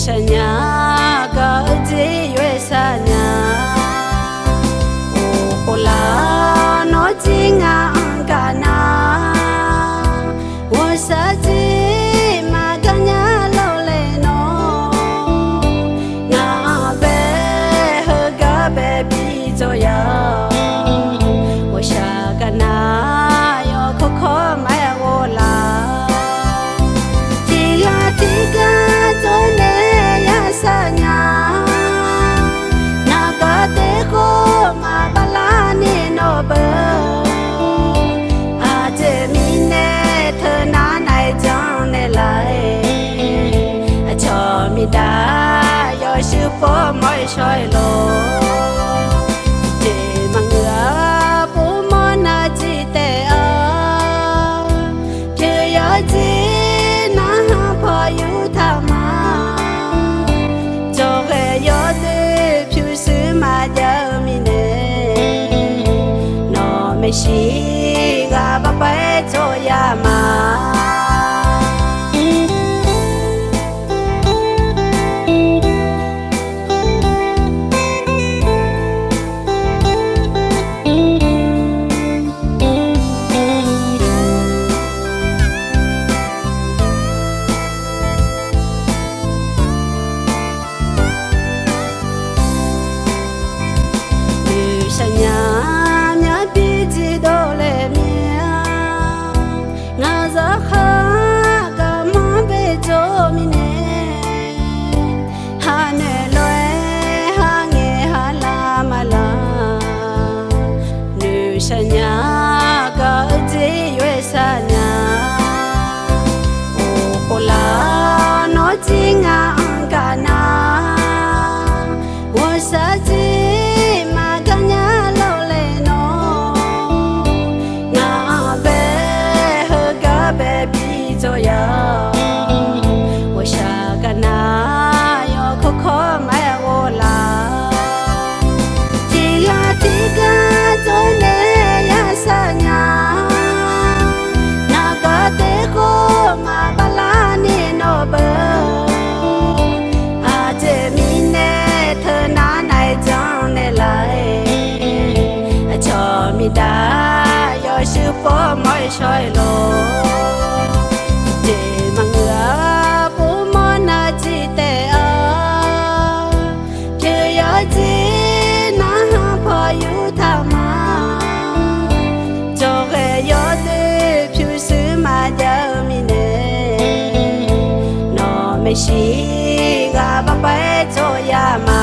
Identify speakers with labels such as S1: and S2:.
S1: Sanya gaji wesanya ola no jinga angkana wasaji maganya loleno na be haga baby joya washagana yo koko maya ola tiga tone sanya nagate ko mabalani no ba aje mine thana nai jang ne lai cho mi da yo shu po moi soi lo je mangua pu mo na ji te a je yo ji na pho yu tha ma she got a bite to Yama. Sanya gaji wesanya ola no jinga angkana wasaji maganya loleno na be haga baby joya washagana yo koko maya ola tiga tone sanya nagate ko mabalani no ba aje mine thana nai jang ne lai cho mi da yo shu po moi soi lo je mangua pu mo na ji te a je yo ji na pho yu tha ma she got a bite to Yama.